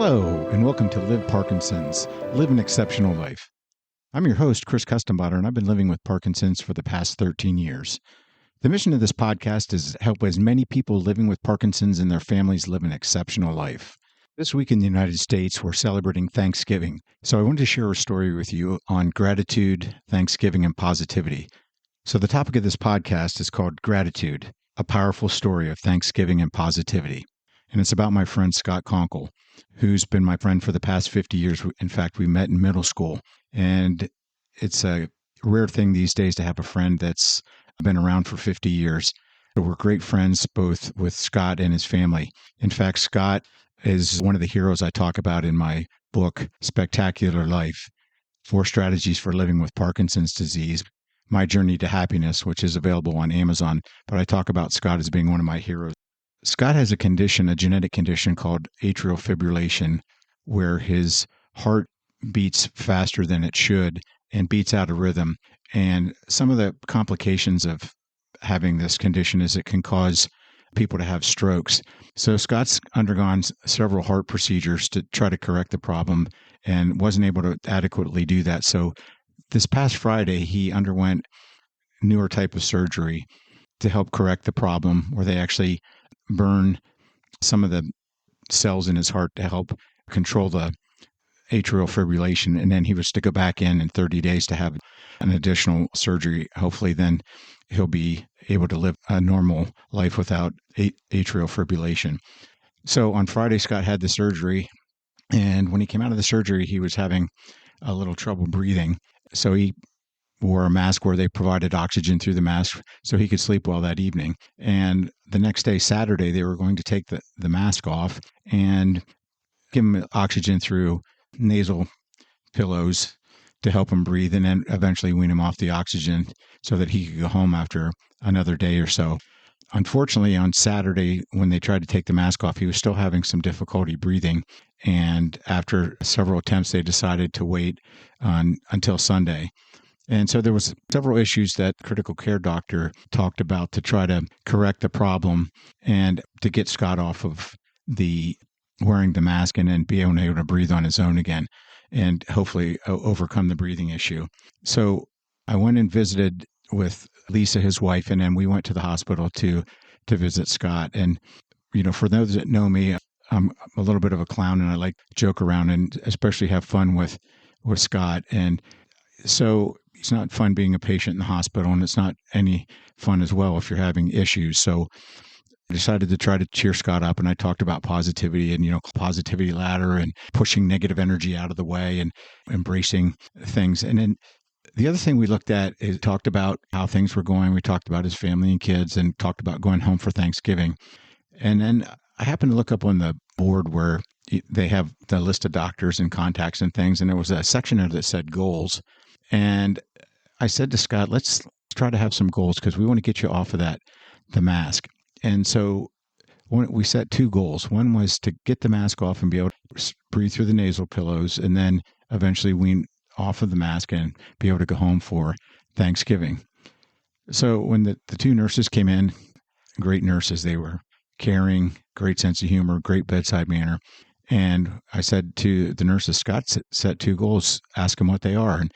Hello, and welcome to Live Parkinson's, Live an Exceptional Life. I'm your host, Chris Custenbotter, and I've been living with Parkinson's for the past 13 years. The mission of this podcast is to help as many people living with Parkinson's and their families live an exceptional life. This week in the United States, we're celebrating Thanksgiving, so I wanted to share a story with you on gratitude, Thanksgiving, and positivity. So the topic of this podcast is called Gratitude, a powerful story of Thanksgiving and positivity. And it's about my friend Scott Conkle, who's been my friend for the past 50 years. In fact, we met in middle school. And it's a rare thing these days to have a friend that's been around for 50 years. So we're great friends, both with Scott and his family. In fact, Scott is one of the heroes I talk about in my book, Spectacular Life, 4 Strategies for Living with Parkinson's Disease, My Journey to Happiness, which is available on Amazon. But I talk about Scott as being one of my heroes. Scott has a genetic condition called atrial fibrillation, where his heart beats faster than it should and beats out of rhythm. And some of the complications of having this condition is it can cause people to have strokes. So Scott's undergone several heart procedures to try to correct the problem and wasn't able to adequately do that. So this past Friday, he underwent newer type of surgery to help correct the problem, where they actually burn some of the cells in his heart to help control the atrial fibrillation. And then he was to go back in 30 days to have an additional surgery. Hopefully then he'll be able to live a normal life without atrial fibrillation. So on Friday, Scott had the surgery. And when he came out of the surgery, he was having a little trouble breathing. So he wore a mask where they provided oxygen through the mask so he could sleep well that evening. And the next day, Saturday, they were going to take the mask off and give him oxygen through nasal pillows to help him breathe, and then eventually wean him off the oxygen so that he could go home after another day or so. Unfortunately, on Saturday, when they tried to take the mask off, he was still having some difficulty breathing. And after several attempts, they decided to wait until Sunday. And so there was several issues that critical care doctor talked about to try to correct the problem and to get Scott off of the wearing the mask and then be able to breathe on his own again and hopefully overcome the breathing issue. So I went and visited with Lisa, his wife, and then we went to the hospital to visit Scott. And, for those that know me, I'm a little bit of a clown and I like to joke around and especially have fun with Scott. And so it's not fun being a patient in the hospital, and it's not any fun as well if you're having issues. So I decided to try to cheer Scott up, and I talked about positivity and, positivity ladder and pushing negative energy out of the way and embracing things. And then the other thing we looked at is talked about how things were going. We talked about his family and kids and talked about going home for Thanksgiving. And then I happened to look up on the board where they have the list of doctors and contacts and things, and there was a section there that said goals. And I said to Scott, let's try to have some goals because we want to get you off of the mask. And so we set 2 goals. One was to get the mask off and be able to breathe through the nasal pillows, and then eventually wean off of the mask and be able to go home for Thanksgiving. So when the 2 nurses came in, great nurses, they were caring, great sense of humor, great bedside manner. And I said to the nurses, Scott set 2 goals, ask them what they are. And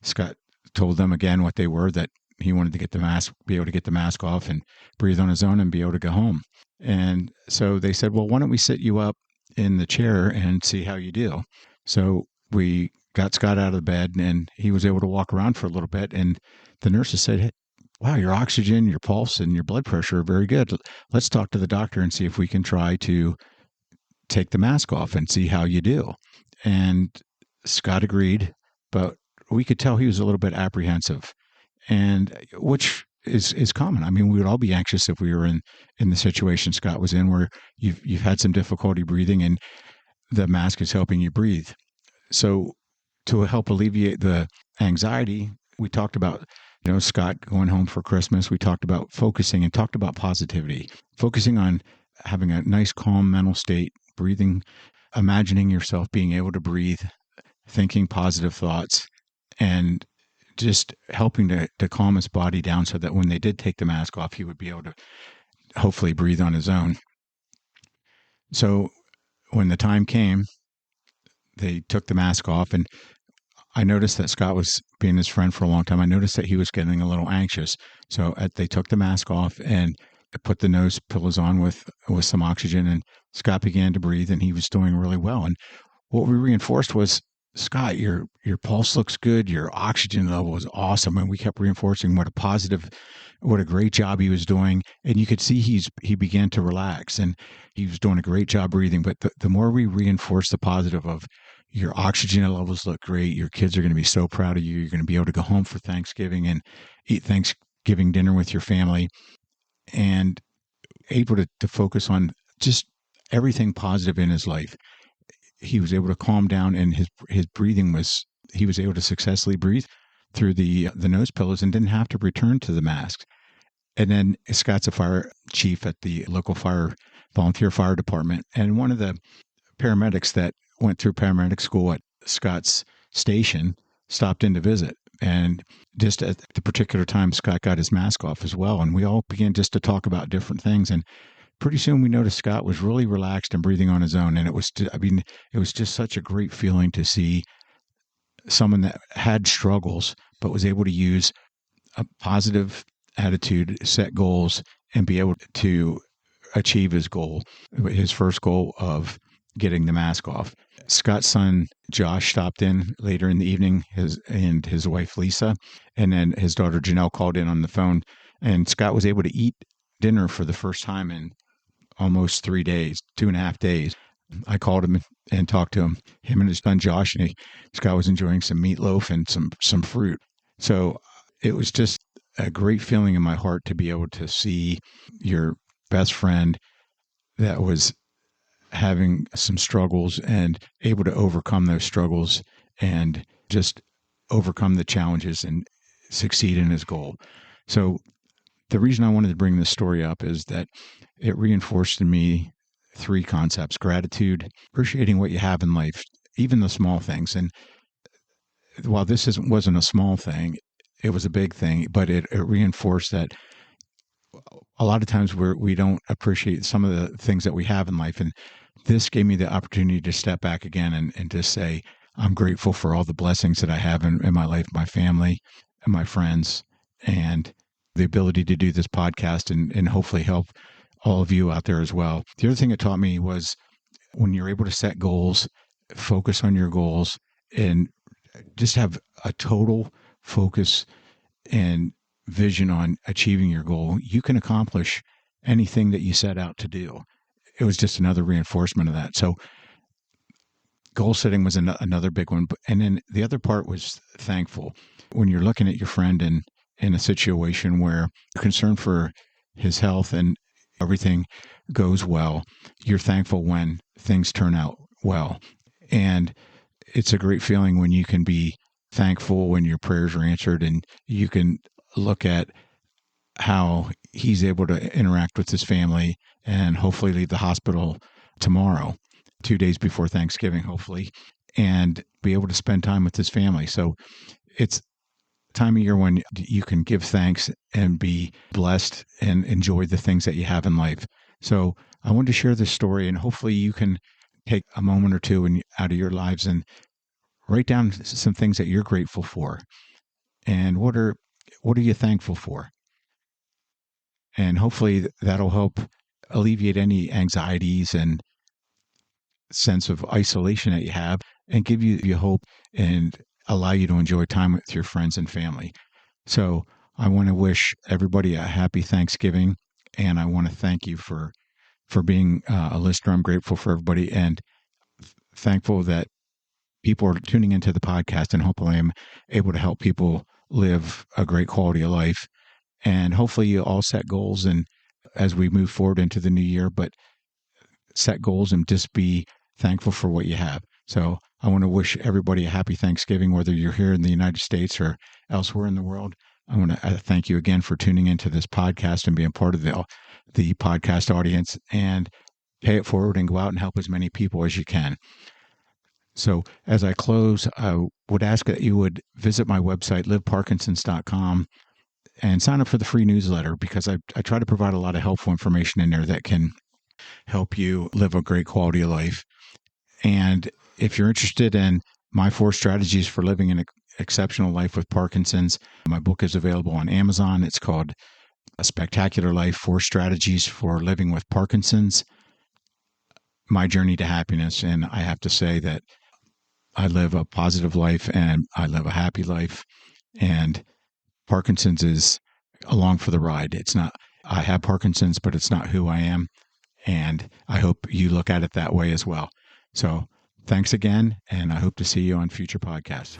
Scott told them again what they were, that he wanted to be able to get the mask off and breathe on his own and be able to go home. And so they said, well, why don't we sit you up in the chair and see how you do? So we got Scott out of the bed and he was able to walk around for a little bit. And the nurses said, hey, wow, your oxygen, your pulse, and your blood pressure are very good. Let's talk to the doctor and see if we can try to take the mask off and see how you do. And Scott agreed, but we could tell he was a little bit apprehensive, and which is common. I mean, we would all be anxious if we were in the situation Scott was in, where you've had some difficulty breathing and the mask is helping you breathe. So to help alleviate the anxiety, we talked about, Scott going home for Christmas. We talked about focusing and talked about positivity, focusing on having a nice, calm mental state, breathing, imagining yourself being able to breathe, thinking positive thoughts, and just helping to calm his body down so that when they did take the mask off, he would be able to hopefully breathe on his own. So when the time came, they took the mask off, and I noticed that Scott was being his friend for a long time. I noticed that he was getting a little anxious. So they took the mask off and put the nose pillows on with some oxygen, and Scott began to breathe, and he was doing really well. And what we reinforced was, Scott, your pulse looks good, your oxygen level is awesome, and we kept reinforcing what a great job he was doing. And you could see he began to relax, and he was doing a great job breathing. But the more we reinforce the positive of, your oxygen levels look great, your kids are going to be so proud of you, you're going to be able to go home for Thanksgiving and eat Thanksgiving dinner with your family, and able to focus on just everything positive in his life. He was able to calm down, and his breathing he was able to successfully breathe through the nose pillows and didn't have to return to the mask. And then Scott's a fire chief at the local volunteer fire department. And one of the paramedics that went through paramedic school at Scott's station stopped in to visit. And just at the particular time, Scott got his mask off as well. And we all began just to talk about different things. And pretty soon we noticed Scott was really relaxed and breathing on his own. And it was just such a great feeling to see someone that had struggles, but was able to use a positive attitude, set goals, and be able to achieve his first goal of getting the mask off. Scott's son, Josh, stopped in later in the evening, and his wife, Lisa, and then his daughter, Janelle, called in on the phone, and Scott was able to eat dinner for the first time in almost 3 days, 2.5 days. I called him and talked to him and his son, Josh, and Scott was enjoying some meatloaf and some fruit. So it was just a great feeling in my heart to be able to see your best friend that was having some struggles and able to overcome those struggles and just overcome the challenges and succeed in his goal. So the reason I wanted to bring this story up is that it reinforced in me 3 concepts: gratitude, appreciating what you have in life, even the small things. And while this wasn't a small thing, it was a big thing, but it reinforced that a lot of times we don't appreciate some of the things that we have in life. And this gave me the opportunity to step back again and just say, I'm grateful for all the blessings that I have in my life, my family and my friends, and the ability to do this podcast and hopefully help all of you out there as well. The other thing it taught me was, when you're able to set goals, focus on your goals, and just have a total focus and vision on achieving your goal, you can accomplish anything that you set out to do. It was just another reinforcement of that. So goal setting was another big one. And then the other part was thankful. When you're looking at your friend in a situation where you're concerned for his health and everything goes well, you're thankful when things turn out well. And it's a great feeling when you can be thankful when your prayers are answered, and you can look at how he's able to interact with his family and hopefully leave the hospital tomorrow, 2 days before Thanksgiving, hopefully, and be able to spend time with his family. So it's a time of year when you can give thanks and be blessed and enjoy the things that you have in life. So I wanted to share this story, and hopefully you can take a moment or two out of your lives and write down some things that you're grateful for. And what are you thankful for? And hopefully that'll help alleviate any anxieties and sense of isolation that you have, and give you hope and allow you to enjoy time with your friends and family. So I want to wish everybody a happy Thanksgiving, and I want to thank you for being a listener. I'm grateful for everybody, and thankful that people are tuning into the podcast, and hopefully I'm able to help people live a great quality of life. And hopefully you all set goals, and as we move forward into the new year, but set goals and just be thankful for what you have. So I want to wish everybody a happy Thanksgiving, whether you're here in the United States or elsewhere in the world. I want to thank you again for tuning into this podcast and being part of the podcast audience, and pay it forward and go out and help as many people as you can. So as I close, I would ask that you would visit my website, liveparkinsons.com, and sign up for the free newsletter, because I try to provide a lot of helpful information in there that can help you live a great quality of life. And if you're interested in my 4 strategies for living an exceptional life with Parkinson's, my book is available on Amazon. It's called A Spectacular Life, 4 Strategies for Living with Parkinson's, My Journey to Happiness. And I have to say that I live a positive life and I live a happy life. And Parkinson's is along for the ride. It's not, I have Parkinson's, but it's not who I am. And I hope you look at it that way as well. So thanks again. And I hope to see you on future podcasts.